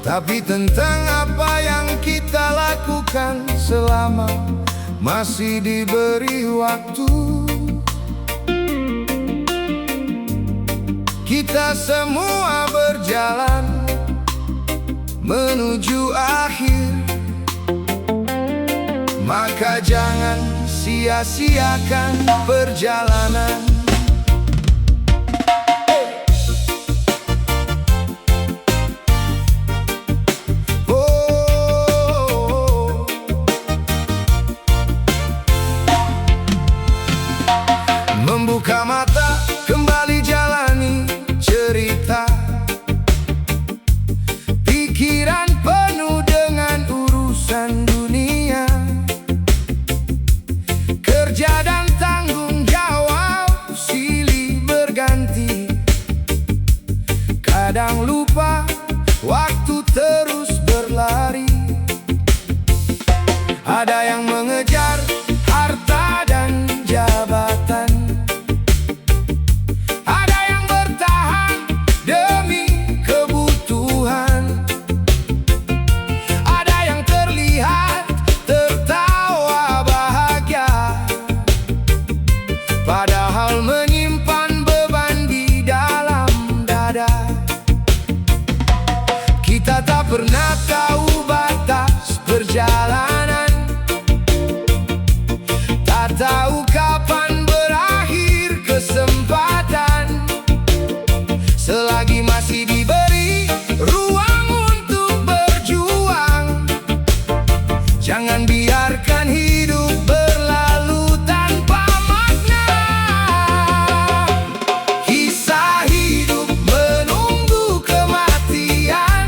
tapi tentang apa yang kita lakukan selama masih diberi waktu. Kita semua berjalan menuju akhir, maka jangan sia-siakan perjalanan. Membuka mata, kembali jalani cerita. Pikiran penuh dengan urusan dunia, kerja dan tanggung jawab silih berganti. Kadang lupa, waktu terus berlari. Ada yang mengejar harta dan jabatan, ada yang bertahan demi kebutuhan, ada yang terlihat tertawa bahagia, padahal menyimpan beban di dalam dada. Kita tak pernah tahu batas perjalanan, tak tahu kapan berakhir kesempatan. Selagi masih diberi ruang untuk berjuang, jangan biarkan hidup berlalu tanpa makna. Kisah hidup menunggu kematian,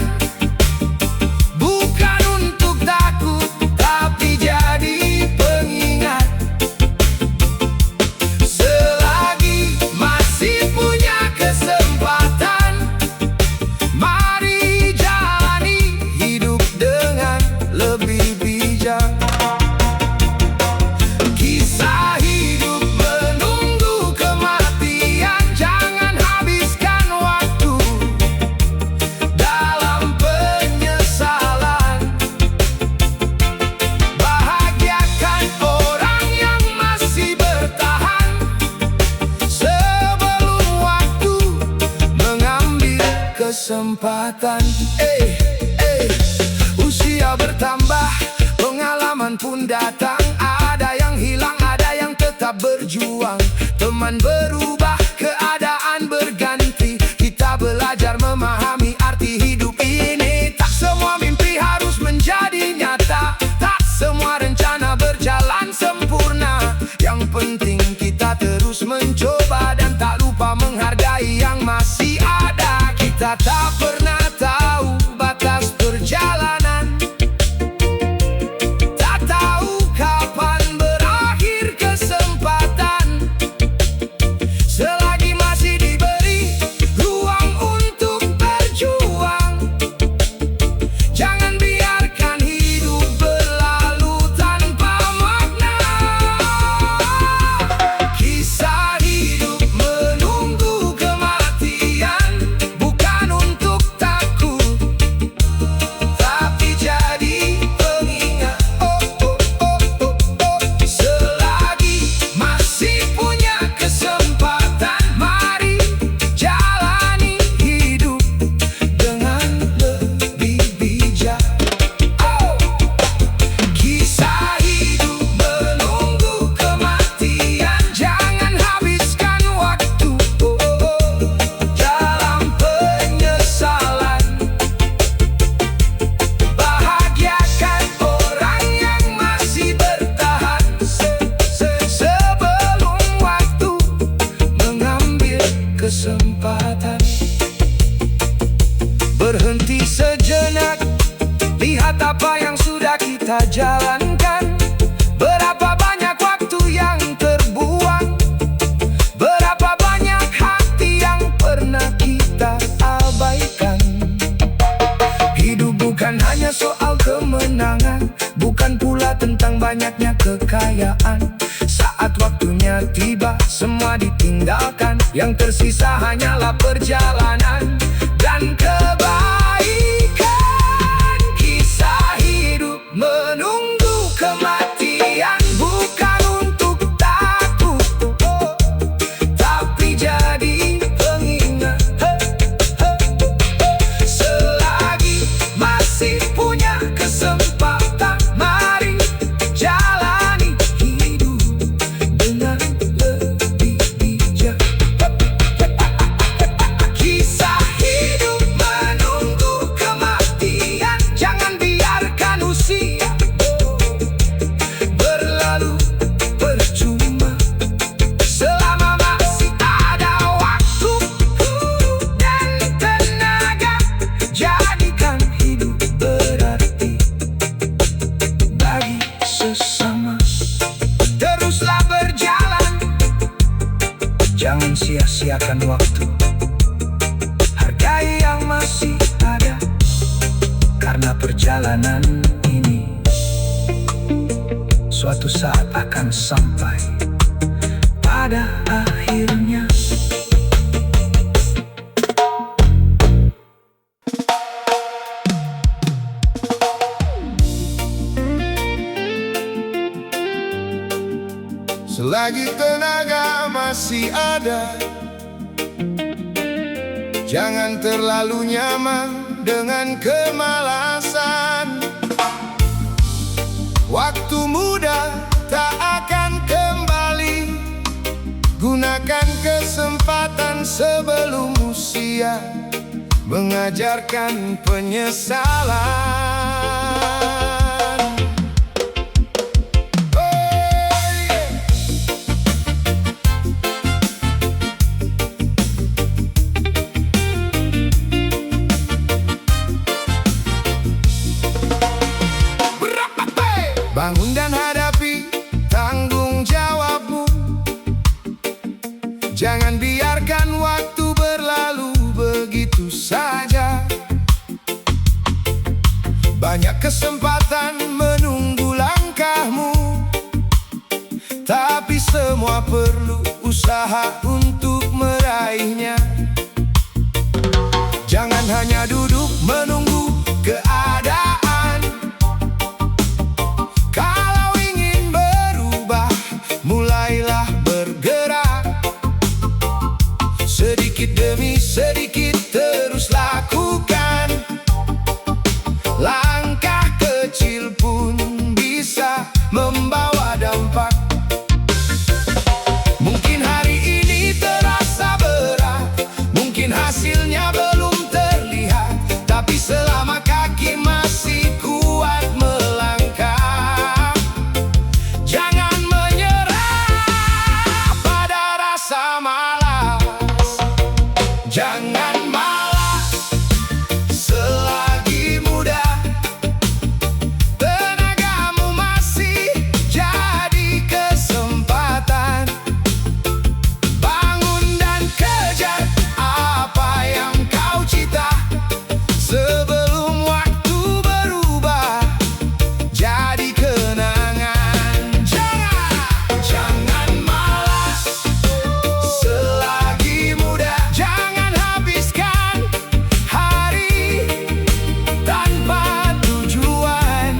bukan untuk takut, tapi jadi pengingat. Selagi masih punya kesempatan, mari jalani hidup dengan lebih bijak. Kisah hidup menunggu kematian, jangan habiskan waktu dalam penyesalan. Bahagiakan orang yang masih bertahan sebelum waktu mengambil kesempatan. Usia bertambah, pengalaman pun datang. Ada yang hilang, ada yang tetap berjuang. Teman berubah, keadaan berganti. Kita belajar memahami arti hidup ini. Tak semua mimpi harus menjadi nyata, tak semua rencana berjalan sempurna. Yang penting kita terus mencoba dan tak lupa menghargai yang masih ada. Kita tak pernah tahu batas perjalanan, tak tahu kapan berakhir kesempatan. Selagi masih diberi ruang untuk berjuang, jangan biarkan hidup berlalu tanpa makna. Kisah hidup menunggu kematian, bukan untuk takut, tapi jadi pengingat. Selagi masih punya kesempatan, mari jalani hidup dengan lebih bijak. Kisah hidup menunggu kematian, jangan habiskan waktu dalam penyesalan. Bahagiakan orang yang masih bertahan sebelum waktu mengambil kesempatan. Berhenti sejenak, lihat apa yang sudah kita jalankan. Berapa banyak waktu yang terbuang, berapa banyak hati yang pernah kita abaikan. Hidup bukan hanya soal kemenangan, bukan pula tentang banyaknya kekayaan. Saat waktunya tiba, semua ditinggalkan. Yang tersisa hanyalah perjalanan dan kebaikan. biarkan waktu. Hargai yang masih ada, karena perjalanan ini suatu saat akan sampai pada akhirnya. Selagi tenaga masih ada, jangan terlalu nyaman dengan kemalasan. Waktu muda tak akan kembali, gunakan kesempatan sebelum usia mengajarkan penyesalan. Bangun dan hadapi tanggung jawabmu. Jangan biarkan waktu berlalu begitu saja. Banyak kesempatan menunggu langkahmu, tapi semua perlu usaha untuk meraihnya. Jangan hanya duduk menunggu keadaan. Mulailah bergerak, sedikit demi sedikit terus lakukan. Langkah kecil pun bisa membawa dampak. Mungkin hari ini terasa berat, mungkin hasilnya belum terlihat, tapi selama kaki masih kuat melangkah, jangan Jangan malas selagi muda, tenagamu masih jadi kesempatan. Bangun dan kejar apa yang kau cita, sebelum waktu berubah jadi kenangan. Jangan malas selagi muda, jangan habiskan hari tanpa tujuan.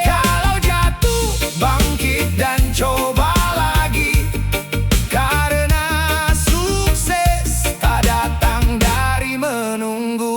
Kalau jatuh, bangkit dan coba lagi, karena sukses tak datang dari menunggu.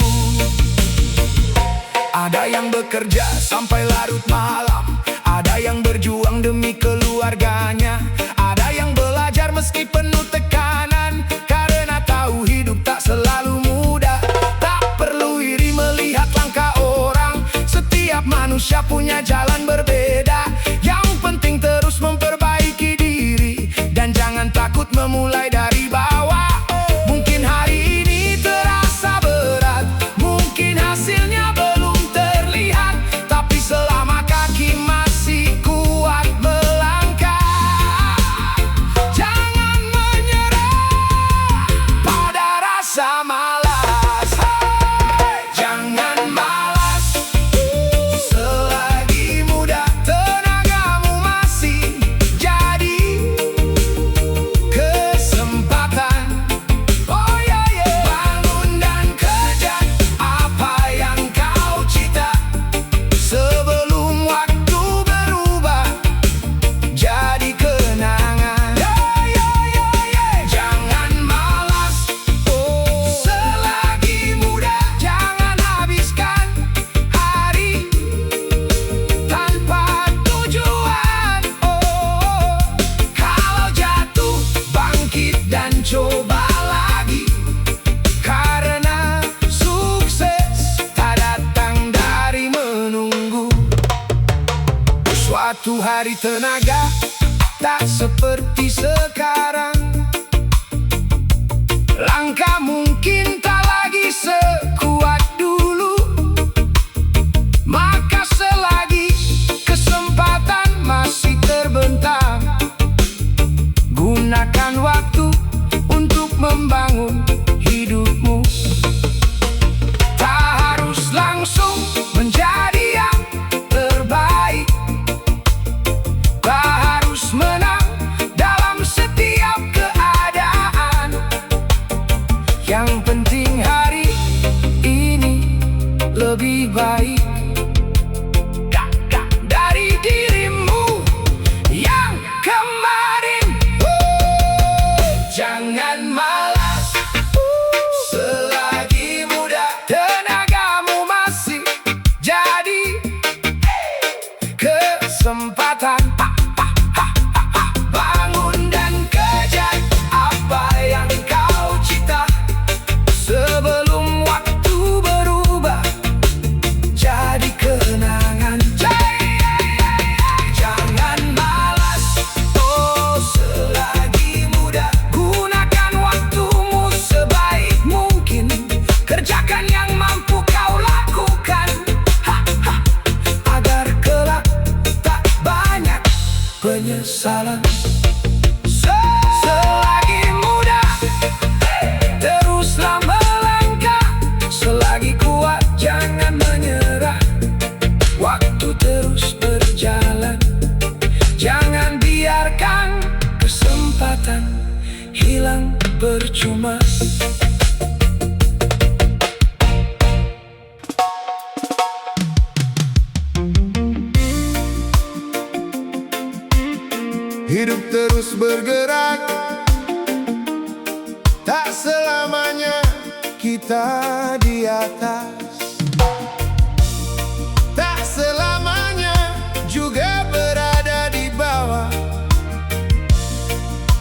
Ada yang bekerja sampai larut malam, ada yang berjuang demi keluarganya, ada yang belajar meski penuh tekanan, karena tahu hidup tak selalu mudah. Tak perlu iri melihat langkah orang, setiap manusia punya jalan berbeda. Yang penting terus memperbaiki diri, dan jangan takut memulai dari bawah. Mungkin hari ini terasa berat, mungkin hasilnya belum terlihat, tapi selama kaki masih kuat melangkah, jangan menyerah pada rasa malas. Jangan malas selagi muda, tenagamu masih jadi kesempatan. Bangun dan kejar apa yang kau cita, sebelum waktu berubah jadi kenangan. Jangan malas selagi muda, jangan habiskan hari tanpa tujuan. Kalau jatuh, bangkit dan coba lagi, karena sukses tak datang dari menunggu. Suatu hari tenaga tak seperti sekarang, langkah mungkin tak lagi sekuat dulu. Maka selagi kesempatan masih terbentang, gunakan waktu lebih baik dari dirimu yang kemarin. Jangan malas selagi muda, tenagamu masih jadi kesempatan. Bangun dan kejar apa yang kau cita sebelum waktu berubah jadi kenangan. Jangan malas, oh selagi muda, gunakan waktumu sebaik mungkin. Kerjakan yang mampu kau lakukan, agar kelak tak banyak penyesalan. Selagi muda, teruslah melangkah. Selagi kuat, jangan menyerah. Waktu terus berjalan, jangan biarkan kesempatan hilang percuma. Hidup terus bergerak, tak selamanya kita di atas, tak selamanya juga berada di bawah.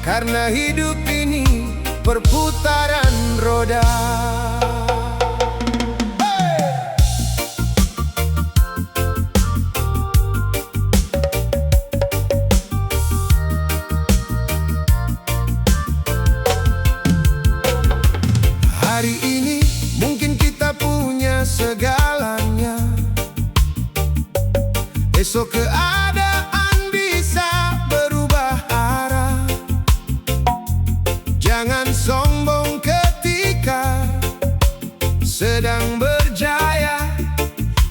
Karena hidup ini perputaran roda. Hari ini mungkin kita punya segalanya, esok keadaan bisa berubah arah. Jangan sombong ketika sedang berjaya,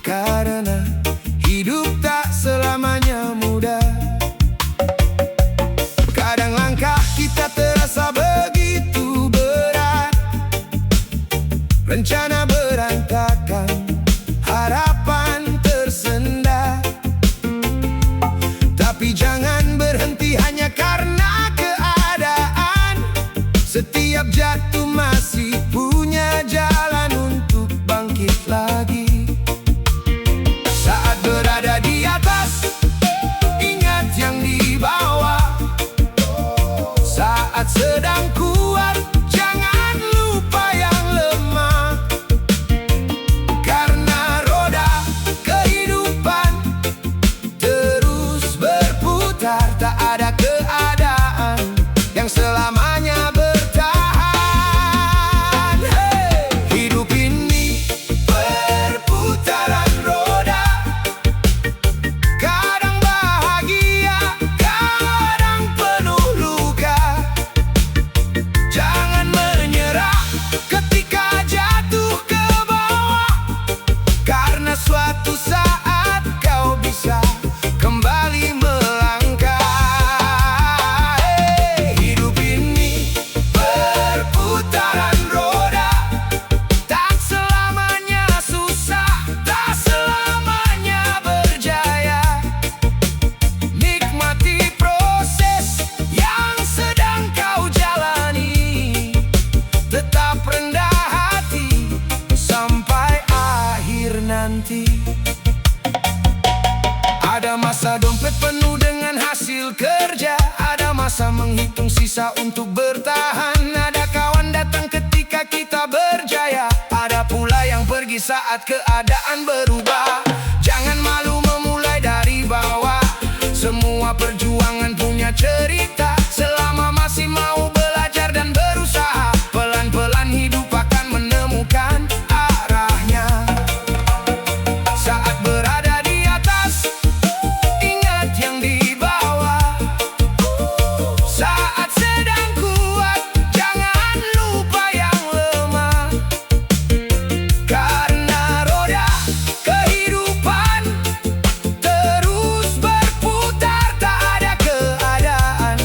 karena hidup tak selamanya mudah. Kadang langkah kita terasa begitu berat, rencana berantakan, harapan tersendat. Tapi jangan berhenti hanya karena keadaan. Setiap jatuh masih punya jalan untuk bangkit lagi. Saat berada di atas, ingat yang di bawah. Saat sedang kuat, jangan lupa yang lemah. Karena roda kehidupan terus berputar, tak ada keadaan yang selamanya bertahan. Hidup ini perputaran roda, kadang bahagia, kadang penuh luka. Jangan menyerah ketika jatuh ke bawah, karena suatu saat kau bisa kembali melangkah. Hidup ini perputaran roda, tak selamanya susah, tak selamanya berjaya. Nikmati proses yang sedang kau jalani, tetap rendah hati sampai akhir nanti. Ada masa dompet penuh dengan hasil kerja, ada masa menghitung sisa untuk bertahan. Ada kawan datang ketika kita berjaya, ada pula yang pergi saat keadaan berubah. Jangan malu memulai dari bawah, semua perjuangan punya cerita. Selama masih mau belajar dan berusaha, pelan-pelan hidup akan menemukan arahnya. Saat berada di atas, ingat yang di bawah. Saat sedang kuat, jangan lupa yang lemah. Karena roda kehidupan terus berputar, tak ada keadaan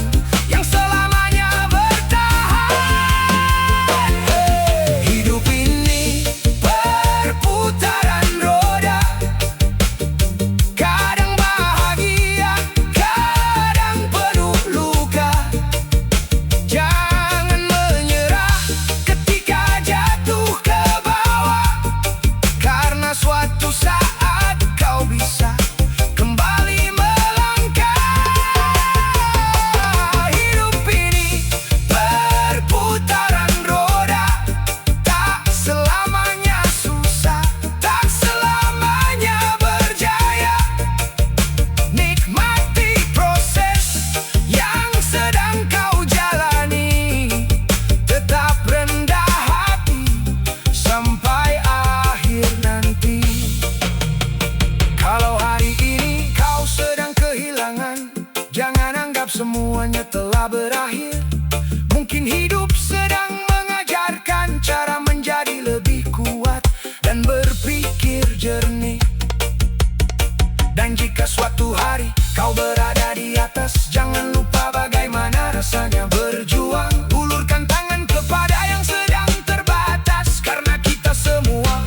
Jika suatu hari kau berada di atas, jangan lupa bagaimana rasanya berjuang. Ulurkan tangan kepada yang sedang terbatas, karena kita semua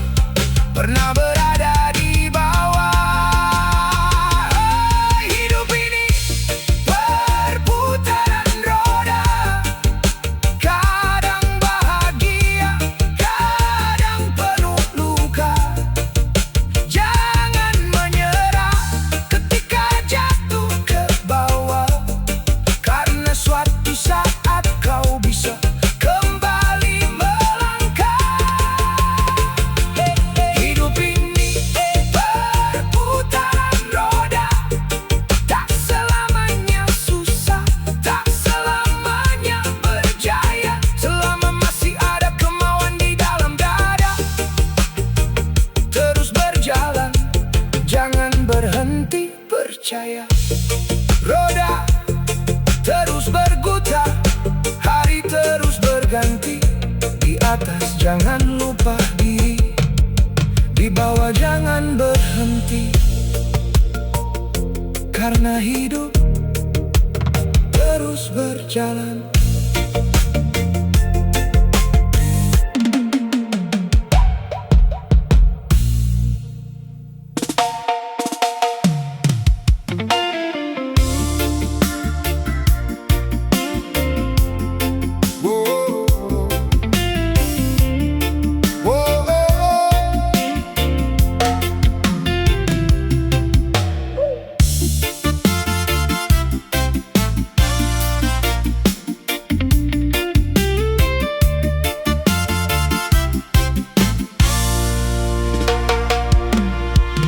pernah berada di bawah. Hidup ini perputaran roda, kadang bahagia, kadang penuh luka. Jangan menyerah ketika jatuh ke bawah, karena suatu saat kau bisa kembali melangkah. Hidup ini perputaran roda, tak selamanya susah, tak selamanya berjaya. Selama masih ada kemauan di dalam dada, terus berjalan, jangan berhenti percaya. Roda terus berputar, hari terus berganti. Di atas jangan lupa diri, di bawah jangan berhenti, karena hidup terus berjalan.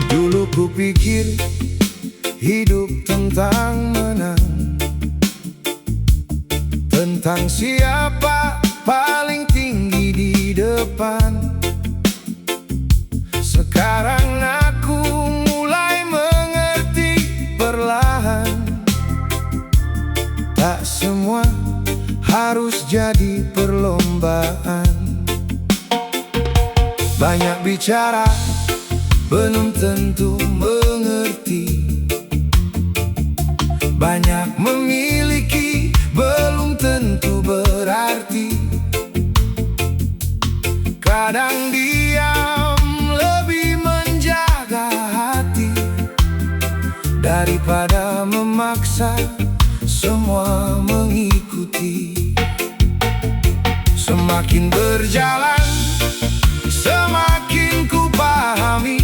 Dulu kupikir hidup tentang menang, tentang siapa paling tinggi di depan. Sekarang aku mulai mengerti perlahan, tak semua harus jadi perlombaan. Banyak bicara belum tentu mengerti, banyak memiliki belum tentu berarti. Kadang diam lebih menjaga hati, daripada memaksa semua mengikuti. Semakin berjalan, semakin ku pahami,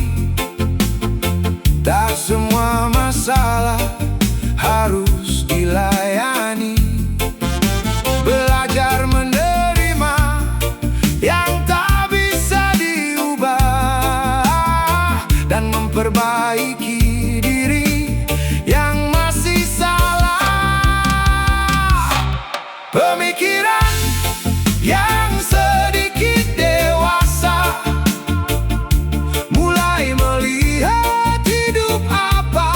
tak semua masalah harus dilayani. Belajar menerima yang tak bisa diubah, dan memperbaiki diri yang masih salah. Pemikiran yang sedikit dewasa, mulai melihat hidup apa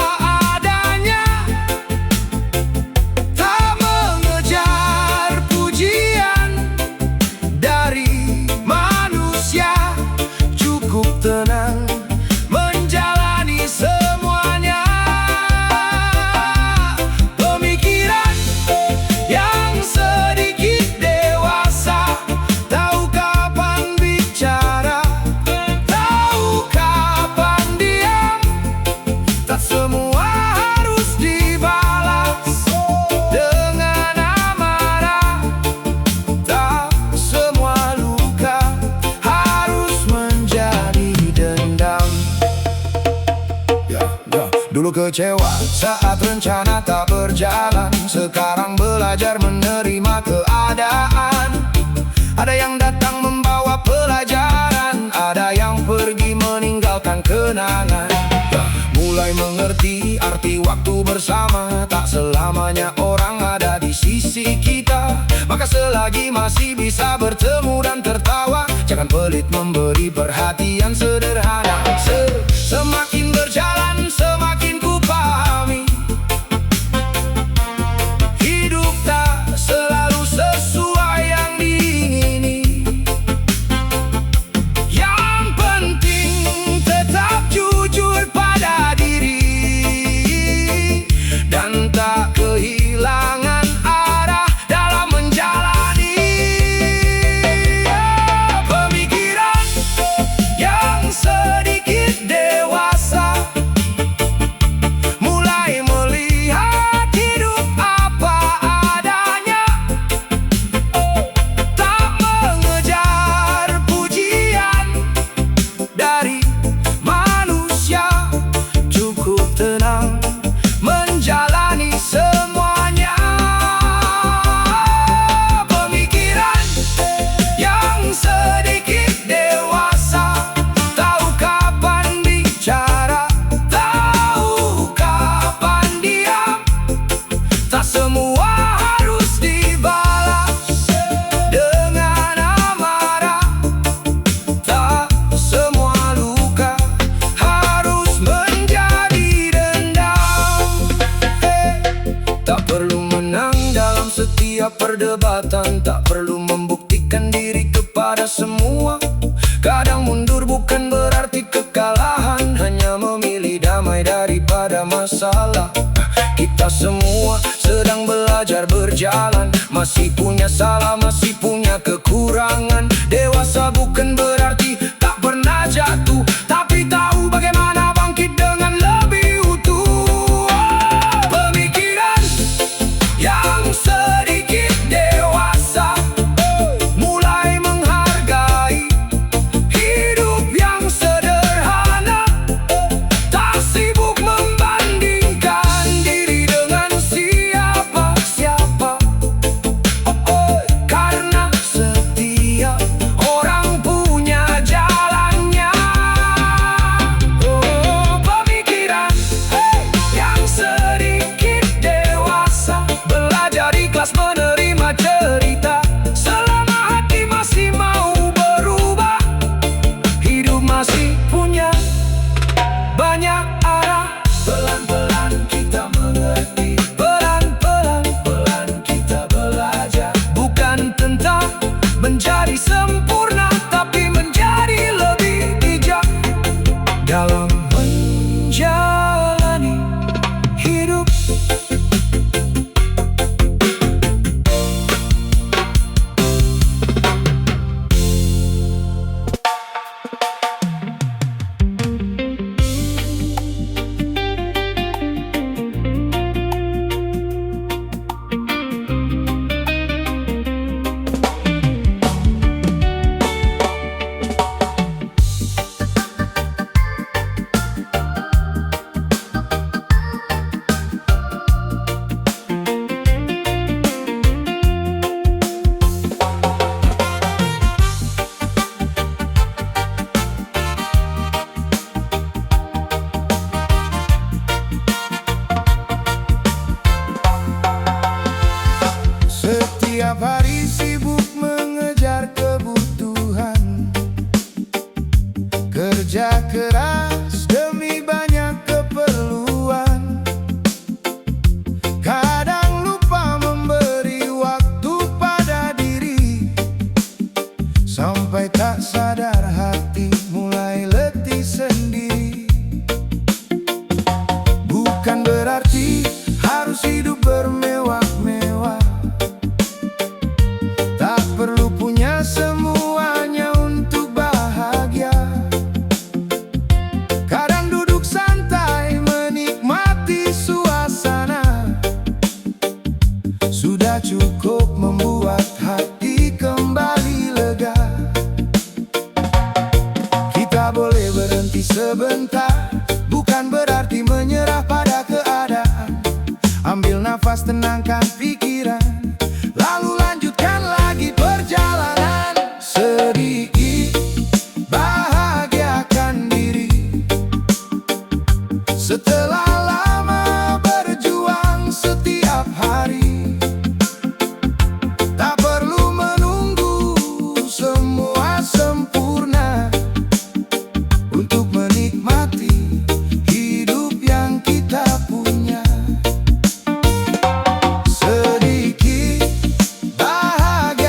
adanya, tak mengejar pujian dari manusia, cukup tenang menjalani semuanya. Pemikiran yang sedikit dewasa, tahu kapan bicara, tahu kapan diam, tak semua harus dibalas dengan amarah, tak semua luka harus menjadi dendam. Dulu kecewa saat rencana tak berjalan, sekarang belajar menerima keadaan. Ada yang datang membawa pelajaran, ada yang pergi meninggalkan kenangan. Mulai mengerti arti waktu bersama, tak selamanya orang ada di sisi kita. Maka selagi masih bisa bertemu dan tertawa, jangan pelit memberi perhatian sederhana. Semakin berjalan, semakin ku pahami, hidup tak selalu sesuai yang diingini. Yang penting tetap jujur pada diri, perdebatan, tak perlu membuktikan diri kepada semua. Kadang mundur bukan berarti kekalahan, hanya memilih damai daripada masalah. Kita semua sedang belajar berjalan, masih punya salah, masih punya kekurangan. Dewasa bukan berarti tak pernah jatuh, tapi tahu bagaimana bangkit dengan lebih utuh. Pemikiran yang sedikit dewasa, mulai menghargai hidup yang sederhana. Tak sibuk membandingkan diri dengan siapa-siapa, karena setiap orang punya jalannya. Pemikiran yang sedikit dewasa, belajar ikhlas menerima cerita. Selama hati masih mau berubah, hidup masih punya banyak arah. Pelan-pelan kita mengerti, pelan-pelan kita belajar. Bukan tentang menjadi sempurna, tapi menjadi lebih bijak dalam menjalani hidup. Setiap hari sibuk mengejar kebutuhan, kerja keras demi banyak keperluan. Kadang lupa memberi waktu pada diri, sampai tak sadar hati mulai letih sendiri. Bukan berarti harus hidup bermewah-mewah, tak perlu punya semuanya untuk bahagia. Kadang duduk santai menikmati suasana, sudah cukup membuat hati kembali lega. Kita boleh berhenti sebentar, bukan berarti menyerah pada keadaan. Ambil nafas, tenangkan pikiran, lalu lanjutkan lagi perjalanan. Sedikit bahagiakan diri, setelah lama berjuang setiap hari. Tak perlu menunggu semua sempurna untuk menikmati hidup yang kita punya. Sedikit bahagia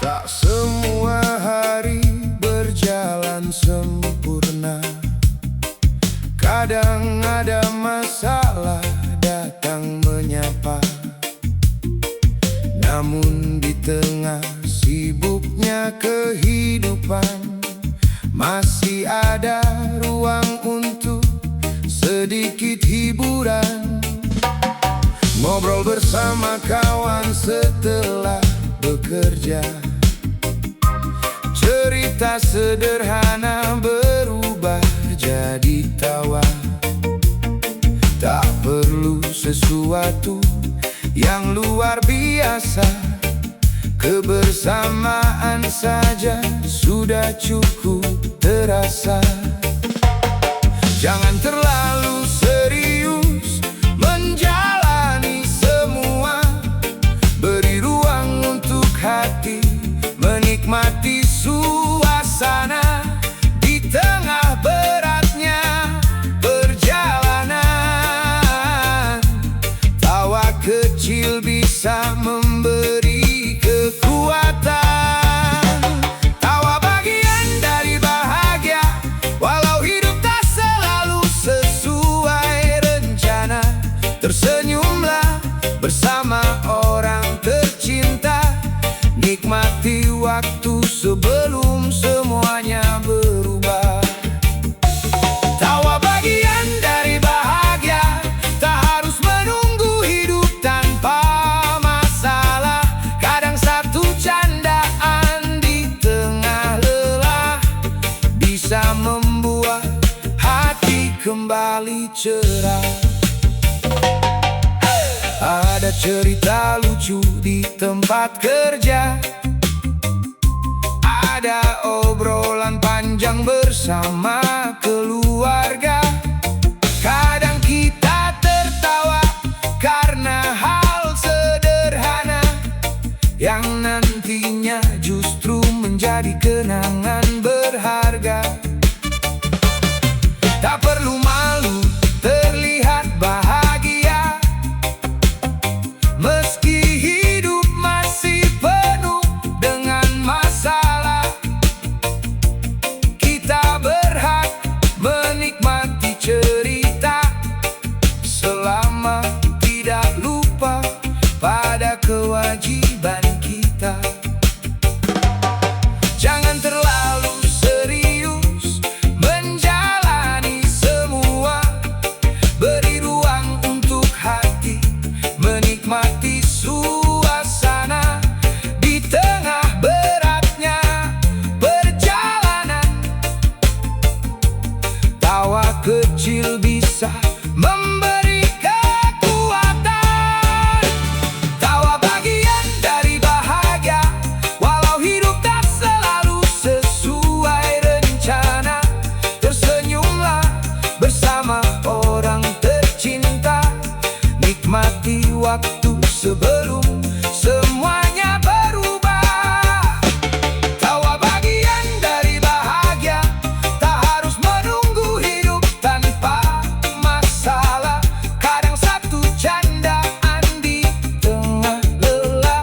Tak semua hari berjalan sempurna. Kadang ada masalah datang menyapa. Namun di tengah sibuknya kehidupan, masih ada ruang untuk sedikit hiburan. Ngobrol bersama kawan setelah bekerja, cerita sederhana berubah jadi tawa. Tak perlu sesuatu yang luar biasa, kebersamaan saja sudah cukup terasa. Jangan terlalu serius menjalani semua, beri ruang untuk hati menikmati suasana. Di tengah beratnya perjalanan, tawa kecil bisa memberi kekuatan. Tawa bagian dari bahagia, walau hidup tak selalu sesuai rencana. Tersenyumlah bersama orang tercinta, nikmati waktu sebelum semuanya berubah. Tawa bagian dari bahagia, tak harus menunggu hidup tanpa masalah. Kadang satu candaan di tengah lelah bisa membuat hati kembali cerah. Ada cerita lucu di tempat kerja, ada obrolan panjang bersama keluarga. Kadang kita tertawa karena hal sederhana yang nantinya justru menjadi kenangan berharga. Tak perlu malu terlihat bahagia, meski hidup masih penuh dengan masalah. Kita berhak menikmati cerita selama tidak lupa pada kewajiban kita. Jangan terlalu serius menjalani semua, beri ruang untuk hati menikmati suasana. Di tengah beratnya perjalanan, tawa kecil bisa memberi kekuatan. Tawa bagian dari bahagia, walau hidup tak selalu sesuai rencana. Tersenyumlah bersama orang tercinta, nikmati waktu sebelum semuanya berubah. Tawa bagian dari bahagia, tak harus menunggu hidup tanpa masalah. Kadang satu candaan di tengah lelah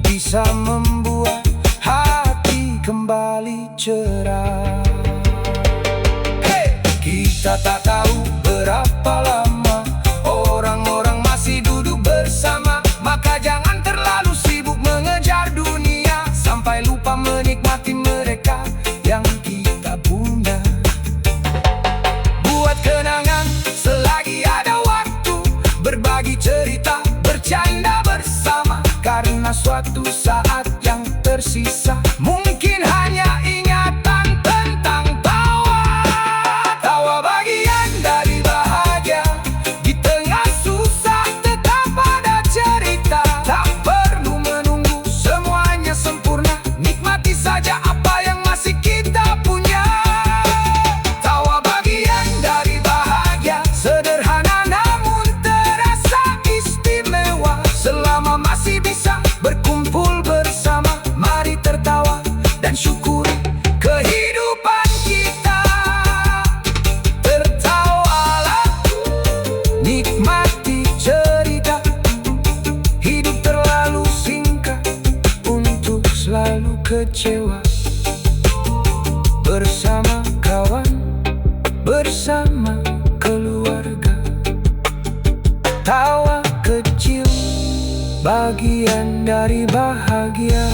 bisa membuat hati kembali cerah. Kita tak tahu berapa lama orang-orang masih duduk bersama, maka jangan terlalu sibuk mengejar dunia sampai lupa menikmati mereka yang kita punya. Buat kenangan selagi ada waktu, berbagi cerita, bercanda bersama, karena suatu saat yang tersisa mungkin hanya ingatan tentang tawa. bersama keluarga. Tawa kecil bagian dari bahagia.